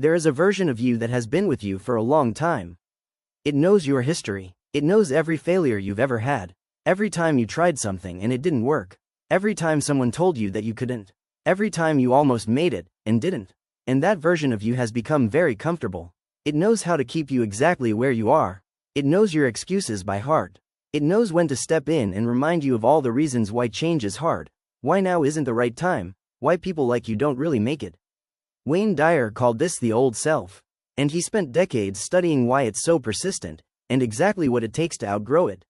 There is a version of you that has been with you for a long time. It knows your history. It knows every failure you've ever had. Every time you tried something and it didn't work. Every time someone told you that you couldn't. Every time you almost made it and didn't. And that version of you has become very comfortable. It knows how to keep you exactly where you are. It knows your excuses by heart. It knows when to step in and remind you of all the reasons why change is hard, why now isn't the right time, why people like you don't really make it. Wayne Dyer called this the old self. And he spent decades studying why it's so persistent, and exactly what it takes to outgrow it.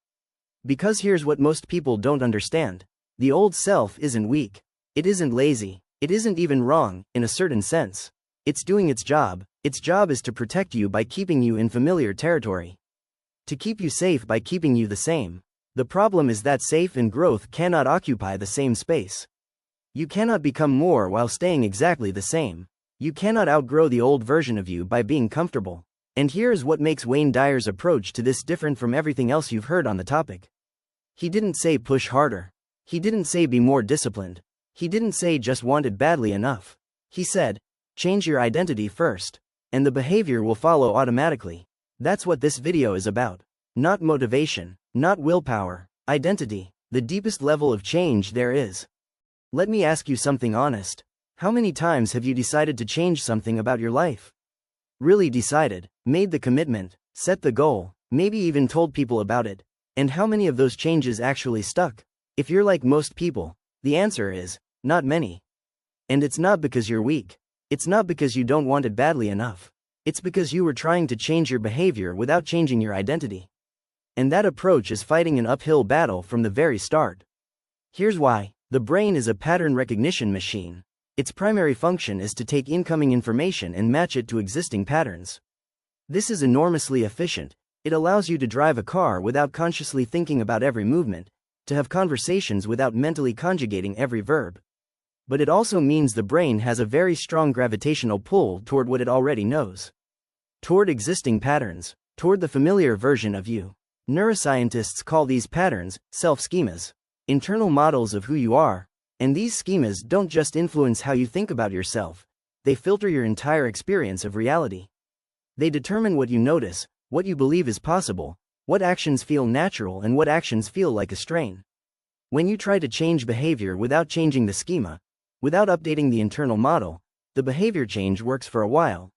Because here's what most people don't understand. The old self isn't weak. It isn't lazy. It isn't even wrong, in a certain sense. It's doing its job. Its job is to protect you by keeping you in familiar territory. To keep you safe by keeping you the same. The problem is that safe and growth cannot occupy the same space. You cannot become more while staying exactly the same. You cannot outgrow the old version of you by being comfortable. And here's what makes Wayne Dyer's approach to this different from everything else you've heard on the topic. He didn't say push harder. He didn't say be more disciplined. He didn't say just want it badly enough. He said, change your identity first, and the behavior will follow automatically. That's what this video is about. Not motivation, not willpower, identity, the deepest level of change there is. Let me ask you something honest. How many times have you decided to change something about your life? Really decided, made the commitment, set the goal, maybe even told people about it. And how many of those changes actually stuck? If you're like most people, the answer is, not many. And it's not because you're weak. It's not because you don't want it badly enough. It's because you were trying to change your behavior without changing your identity. And that approach is fighting an uphill battle from the very start. Here's why. The brain is a pattern recognition machine. Its primary function is to take incoming information and match it to existing patterns. This is enormously efficient. It allows you to drive a car without consciously thinking about every movement, to have conversations without mentally conjugating every verb. But it also means the brain has a very strong gravitational pull toward what it already knows. Toward existing patterns, toward the familiar version of you. Neuroscientists call these patterns self-schemas, internal models of who you are. And these schemas don't just influence how you think about yourself, they filter your entire experience of reality. They determine what you notice, what you believe is possible, what actions feel natural and what actions feel like a strain. When you try to change behavior without changing the schema, without updating the internal model, the behavior change works for a while.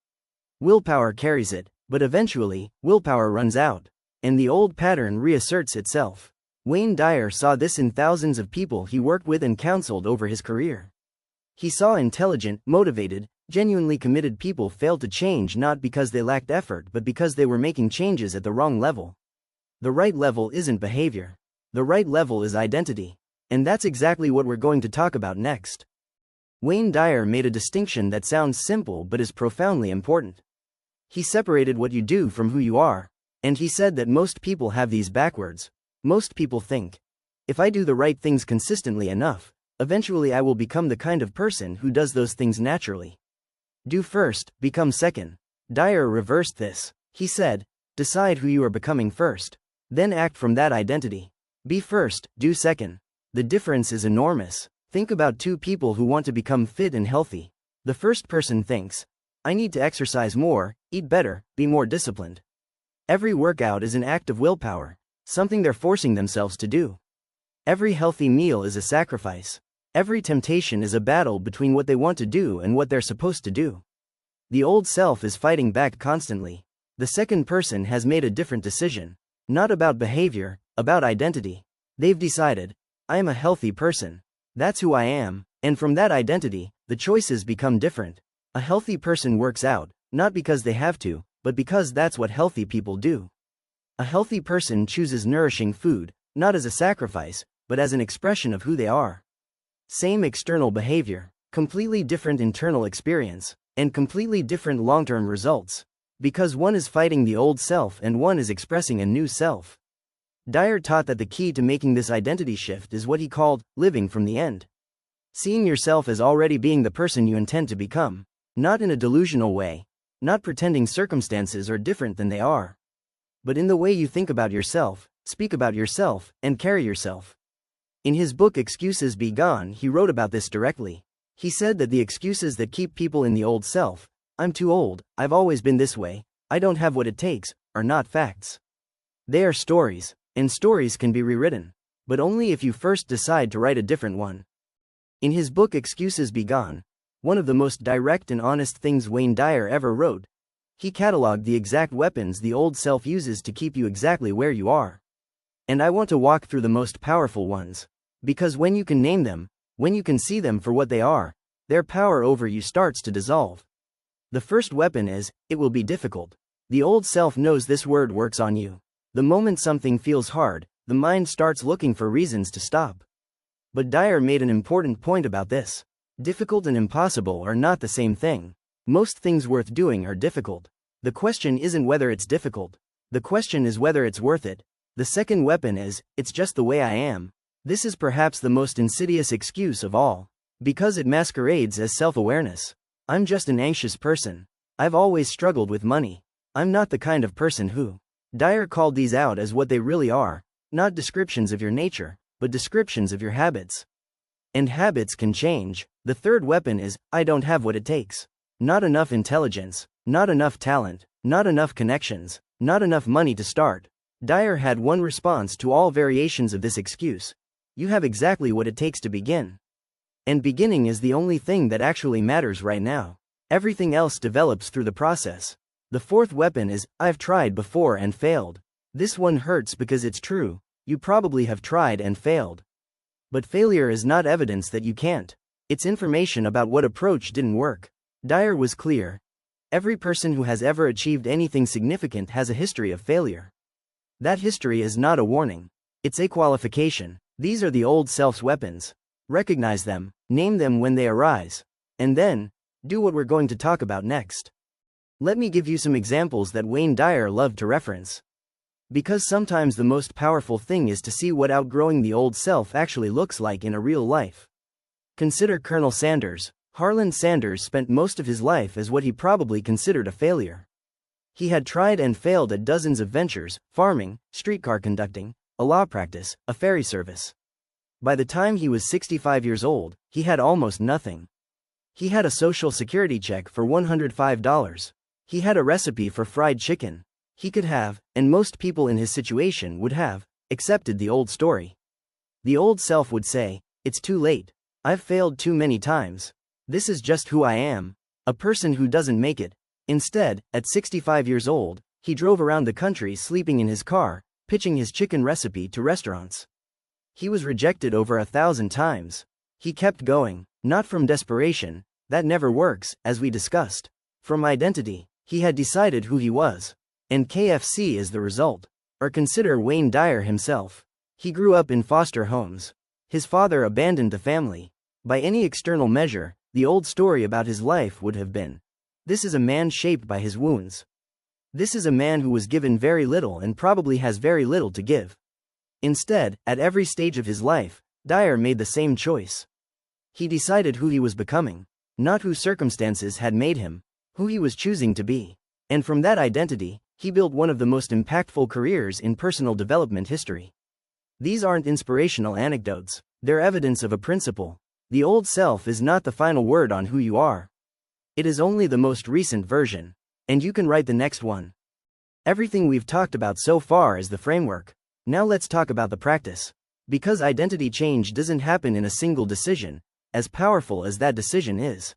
Willpower carries it, but eventually, willpower runs out, and the old pattern reasserts itself. Wayne Dyer saw this in thousands of people he worked with and counseled over his career. He saw intelligent, motivated, genuinely committed people fail to change not because they lacked effort but because they were making changes at the wrong level. The right level isn't behavior. The right level is identity. And that's exactly what we're going to talk about next. Wayne Dyer made a distinction that sounds simple but is profoundly important. He separated what you do from who you are, and he said that most people have these backwards. Most people think, if I do the right things consistently enough, eventually I will become the kind of person who does those things naturally. Do first, become second. Dyer reversed this. He said, decide who you are becoming first. Then act from that identity. Be first, do second. The difference is enormous. Think about two people who want to become fit and healthy. The first person thinks, I need to exercise more, eat better, be more disciplined. Every workout is an act of willpower. Something they're forcing themselves to do. Every healthy meal is a sacrifice. Every temptation is a battle between what they want to do and what they're supposed to do. The old self is fighting back constantly. The second person has made a different decision. Not about behavior, about identity. They've decided, I am a healthy person. That's who I am, and from that identity, the choices become different. A healthy person works out, not because they have to, but because that's what healthy people do. A healthy person chooses nourishing food, not as a sacrifice, but as an expression of who they are. Same external behavior, completely different internal experience, and completely different long-term results. Because one is fighting the old self and one is expressing a new self. Dyer taught that the key to making this identity shift is what he called living from the end. Seeing yourself as already being the person you intend to become, not in a delusional way, not pretending circumstances are different than they are, but in the way you think about yourself, speak about yourself, and carry yourself. In his book Excuses Begone, he wrote about this directly. He said that the excuses that keep people in the old self, I'm too old, I've always been this way, I don't have what it takes, are not facts. They are stories, and stories can be rewritten, but only if you first decide to write a different one. In his book Excuses Begone, one of the most direct and honest things Wayne Dyer ever wrote, he cataloged the exact weapons the old self uses to keep you exactly where you are. And I want to walk through the most powerful ones. Because when you can name them, when you can see them for what they are, their power over you starts to dissolve. The first weapon is, it will be difficult. The old self knows this word works on you. The moment something feels hard, the mind starts looking for reasons to stop. But Dyer made an important point about this. Difficult and impossible are not the same thing. Most things worth doing are difficult. The question isn't whether it's difficult. The question is whether it's worth it. The second weapon is, it's just the way I am. This is perhaps the most insidious excuse of all. Because it masquerades as self-awareness. I'm just an anxious person. I've always struggled with money. I'm not the kind of person who. Dyer called these out as what they really are, not descriptions of your nature, but descriptions of your habits. And habits can change. The third weapon is, I don't have what it takes. Not enough intelligence, not enough talent, not enough connections, not enough money to start. Dyer had one response to all variations of this excuse. You have exactly what it takes to begin. And beginning is the only thing that actually matters right now. Everything else develops through the process. The fourth weapon is, I've tried before and failed. This one hurts because it's true. You probably have tried and failed. But failure is not evidence that you can't. It's information about what approach didn't work. Dyer was clear. Every person who has ever achieved anything significant has a history of failure. That history is not a warning. It's a qualification. These are the old self's weapons. Recognize them, name them when they arise, and then, do what we're going to talk about next. Let me give you some examples that Wayne Dyer loved to reference. Because sometimes the most powerful thing is to see what outgrowing the old self actually looks like in a real life. Consider Colonel Sanders. Harlan Sanders spent most of his life as what he probably considered a failure. He had tried and failed at dozens of ventures: farming, streetcar conducting, a law practice, a ferry service. By the time he was 65 years old, he had almost nothing. He had a Social Security check for $105. He had a recipe for fried chicken. He could have, and most people in his situation would have, accepted the old story. The old self would say, it's too late. I've failed too many times. This is just who I am. A person who doesn't make it. Instead, at 65 years old, he drove around the country sleeping in his car, pitching his chicken recipe to restaurants. He was rejected over 1,000 times. He kept going, not from desperation, that never works, as we discussed. From identity. He had decided who he was. And KFC is the result. Or consider Wayne Dyer himself. He grew up in foster homes. His father abandoned the family. By any external measure, the old story about his life would have been, this is a man shaped by his wounds. This is a man who was given very little and probably has very little to give. Instead, at every stage of his life, Dyer made the same choice. He decided who he was becoming, not who circumstances had made him, who he was choosing to be. And from that identity, he built one of the most impactful careers in personal development history. These aren't inspirational anecdotes, they're evidence of a principle. The old self is not the final word on who you are. It is only the most recent version. And you can write the next one. Everything we've talked about so far is the framework. Now let's talk about the practice. Because identity change doesn't happen in a single decision, as powerful as that decision is.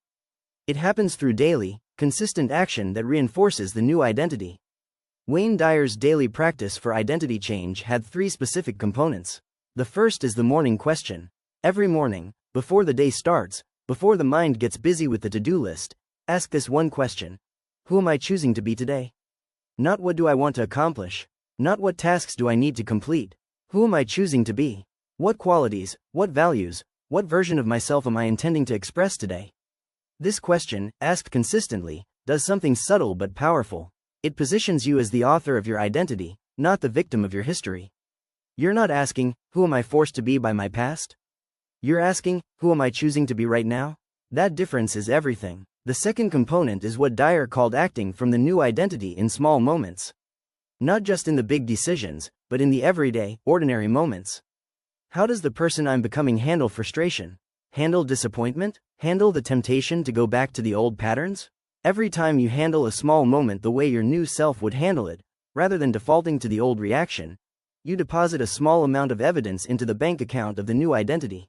It happens through daily, consistent action that reinforces the new identity. Wayne Dyer's daily practice for identity change had 3 specific components. The first is the morning question. Every morning, before the day starts, before the mind gets busy with the to-do list, ask this one question. Who am I choosing to be today? Not what do I want to accomplish? Not what tasks do I need to complete? Who am I choosing to be? What qualities, what values, what version of myself am I intending to express today? This question, asked consistently, does something subtle but powerful. It positions you as the author of your identity, not the victim of your history. You're not asking, who am I forced to be by my past? You're asking, who am I choosing to be right now? That difference is everything. The second component is what Dyer called acting from the new identity in small moments. Not just in the big decisions, but in the everyday, ordinary moments. How does the person I'm becoming handle frustration? Handle disappointment? Handle the temptation to go back to the old patterns? Every time you handle a small moment the way your new self would handle it, rather than defaulting to the old reaction, you deposit a small amount of evidence into the bank account of the new identity.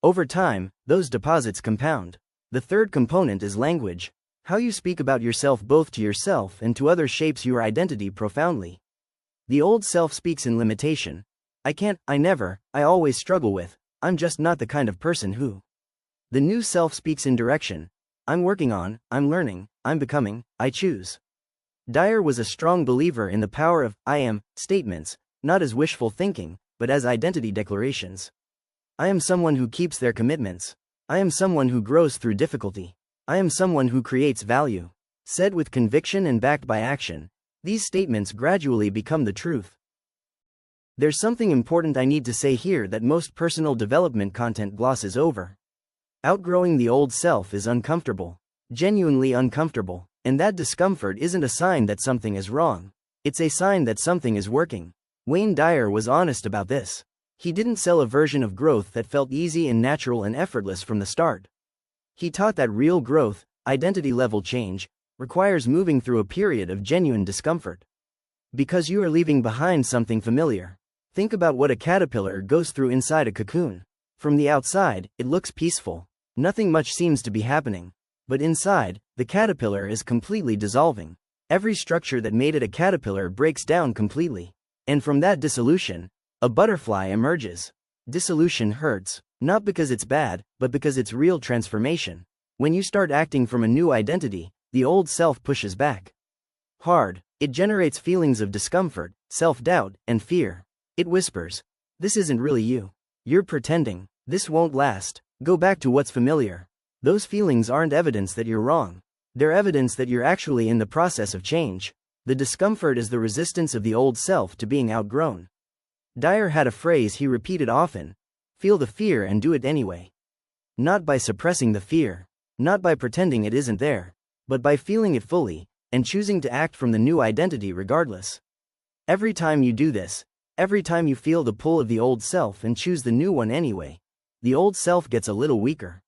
Over time, those deposits compound. The third component is language. How you speak about yourself both to yourself and to others shapes your identity profoundly. The old self speaks in limitation. I can't, I never, I always struggle with, I'm just not the kind of person who. The new self speaks in direction. I'm working on, I'm learning, I'm becoming, I choose. Dyer was a strong believer in the power of I am statements, not as wishful thinking, but as identity declarations. I am someone who keeps their commitments. I am someone who grows through difficulty. I am someone who creates value. Said with conviction and backed by action, these statements gradually become the truth. There's something important I need to say here that most personal development content glosses over. Outgrowing the old self is uncomfortable. Genuinely uncomfortable. And that discomfort isn't a sign that something is wrong. It's a sign that something is working. Wayne Dyer was honest about this. He didn't sell a version of growth that felt easy and natural and effortless from the start. He taught that real growth, identity level change, requires moving through a period of genuine discomfort. Because you are leaving behind something familiar. Think about what a caterpillar goes through inside a cocoon. From the outside, it looks peaceful. Nothing much seems to be happening. But inside, the caterpillar is completely dissolving. Every structure that made it a caterpillar breaks down completely. And from that dissolution, a butterfly emerges. Dissolution hurts, not because it's bad, but because it's real transformation. When you start acting from a new identity, the old self pushes back hard. It generates feelings of discomfort, self-doubt, and fear. It whispers, this isn't really you. You're pretending. This won't last. Go back to what's familiar. Those feelings aren't evidence that you're wrong. They're evidence that you're actually in the process of change. The discomfort is the resistance of the old self to being outgrown. Dyer had a phrase he repeated often: feel the fear and do it anyway. Not by suppressing the fear, not by pretending it isn't there, but by feeling it fully, and choosing to act from the new identity regardless. Every time you do this, every time you feel the pull of the old self and choose the new one anyway, the old self gets a little weaker.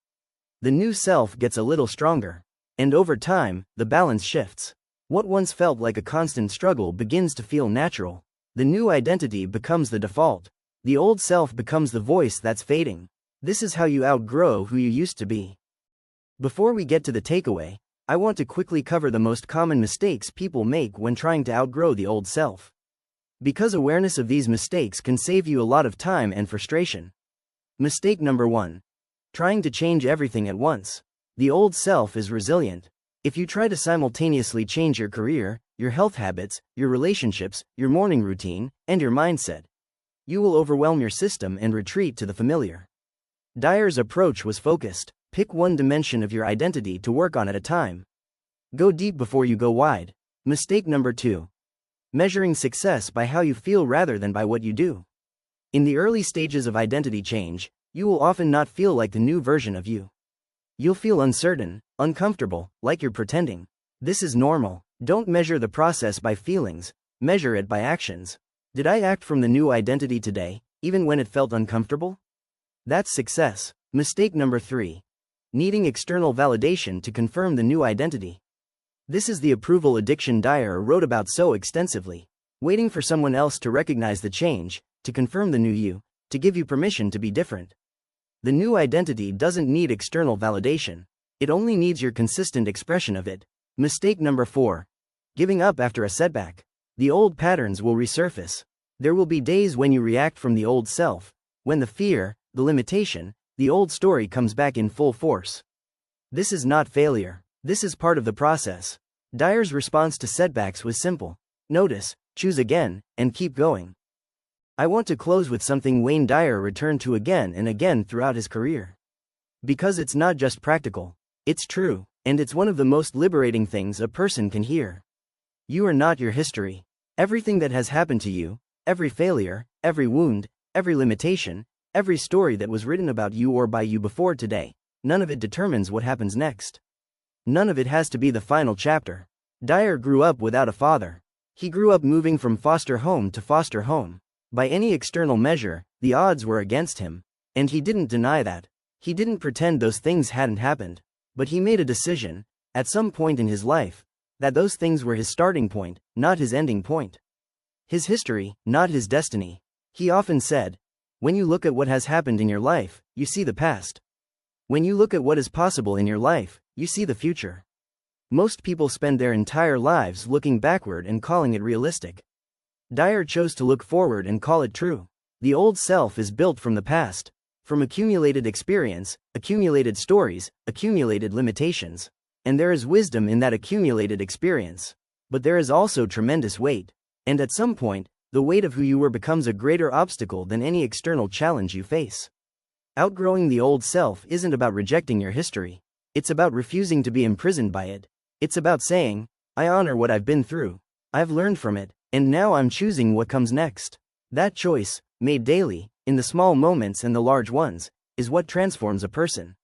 The new self gets a little stronger. And over time, the balance shifts. What once felt like a constant struggle begins to feel natural. The new identity becomes the default. The old self becomes the voice that's fading. This is how you outgrow who you used to be. Before we get to the takeaway, I want to quickly cover the most common mistakes people make when trying to outgrow the old self. Because awareness of these mistakes can save you a lot of time and frustration. Mistake number 1. Trying to change everything at once. The old self is resilient. If you try to simultaneously change your career, your health habits, your relationships, your morning routine, and your mindset, you will overwhelm your system and retreat to the familiar. Dyer's approach was focused. Pick one dimension of your identity to work on at a time. Go deep before you go wide. Mistake number 2. Measuring success by how you feel rather than by what you do. In the early stages of identity change, you will often not feel like the new version of you. You'll feel uncertain, uncomfortable, like you're pretending. This is normal. Don't measure the process by feelings, measure it by actions. Did I act from the new identity today, even when it felt uncomfortable? That's success. Mistake number 3. Needing external validation to confirm the new identity. This is the approval addiction Dyer wrote about so extensively. Waiting for someone else to recognize the change, to confirm the new you, to give you permission to be different. The new identity doesn't need external validation. It only needs your consistent expression of it. Mistake number 4. Giving up after a setback. The old patterns will resurface. There will be days when you react from the old self, when the fear, the limitation, the old story comes back in full force. This is not failure. This is part of the process. Dyer's response to setbacks was simple. Notice, choose again, and keep going. I want to close with something Wayne Dyer returned to again and again throughout his career. Because it's not just practical, it's true, and it's one of the most liberating things a person can hear. You are not your history. Everything that has happened to you, every failure, every wound, every limitation, every story that was written about you or by you before today, none of it determines what happens next. None of it has to be the final chapter. Dyer grew up without a father. He grew up moving from foster home to foster home. By any external measure, the odds were against him. And he didn't deny that. He didn't pretend those things hadn't happened. But he made a decision. at some point in his life, that those things were his starting point, not his ending point. His history, not his destiny. He often said, when you look at what has happened in your life, you see the past. When you look at what is possible in your life, you see the future. Most people spend their entire lives looking backward and calling it realistic. Dyer chose to look forward and call it true. The old self is built from the past, from accumulated experience, accumulated stories, accumulated limitations. And there is wisdom in that accumulated experience. But there is also tremendous weight. And at some point, the weight of who you were becomes a greater obstacle than any external challenge you face. Outgrowing the old self isn't about rejecting your history. It's about refusing to be imprisoned by it. It's about saying, I honor what I've been through. I've learned from it, and now I'm choosing what comes next. That choice, made daily, in the small moments and the large ones, is what transforms a person.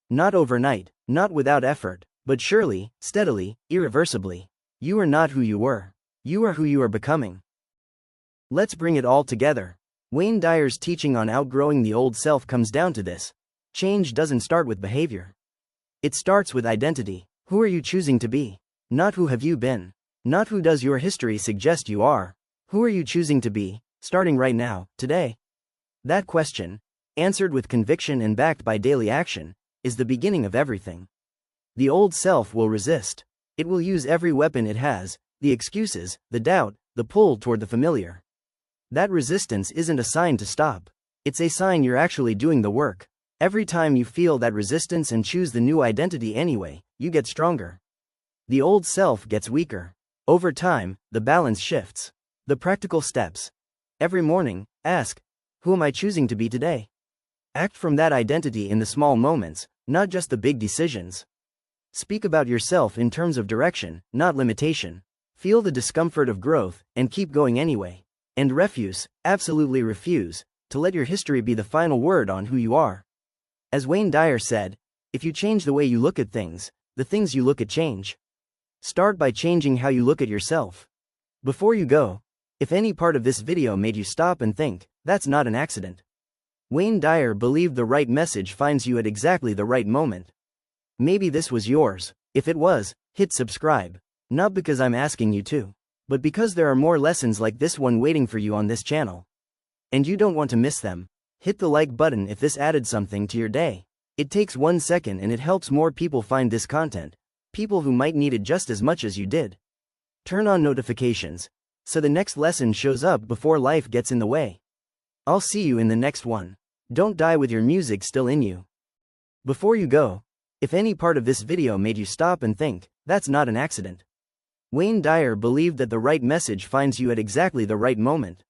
Not overnight, not without effort, but surely, steadily, irreversibly. You are not who you were. You are who you are becoming. Let's bring it all together. Wayne Dyer's teaching on outgrowing the old self comes down to this. Change doesn't start with behavior. It starts with identity. Who are you choosing to be? Not who have you been. Not who does your history suggest you are. Who are you choosing to be, starting right now, today? That question, answered with conviction and backed by daily action, is the beginning of everything. The old self will resist. It will use every weapon it has, the excuses, the doubt, the pull toward the familiar. That resistance isn't a sign to stop. It's a sign you're actually doing the work. Every time you feel that resistance and choose the new identity anyway, you get stronger. The old self gets weaker. Over time, the balance shifts. The practical steps. Every morning, ask, who am I choosing to be today? Act from that identity in the small moments, not just the big decisions. Speak about yourself in terms of direction, not limitation. Feel the discomfort of growth, and keep going anyway. And refuse, absolutely refuse, to let your history be the final word on who you are. As Wayne Dyer said, if you change the way you look at things, the things you look at change. Start by changing how you look at yourself. Before you go, if any part of this video made you stop and think, that's not an accident. Wayne Dyer believed the right message finds you at exactly the right moment. Maybe this was yours. If it was, hit subscribe. Not because I'm asking you to, but because there are more lessons like this one waiting for you on this channel. And you don't want to miss them. Hit the like button if this added something to your day. It takes 1 second and it helps more people find this content, people who might need it just as much as you did. Turn on notifications, so the next lesson shows up before life gets in the way. I'll see you in the next one. Don't die with your music still in you. Before you go, if any part of this video made you stop and think, that's not an accident. Wayne Dyer believed that the right message finds you at exactly the right moment.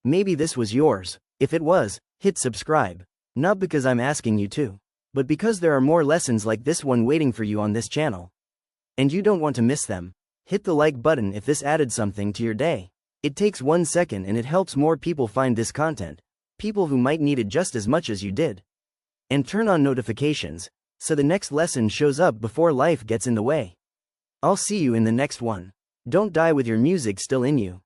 Maybe this was yours. If it was, hit subscribe. Not because I'm asking you to, but because there are more lessons like this one waiting for you on this channel. And you don't want to miss them. Hit the like button if this added something to your day. It takes 1 second and it helps more people find this content, people who might need it just as much as you did. And turn on notifications, so the next lesson shows up before life gets in the way. I'll see you in the next one. Don't die with your music still in you.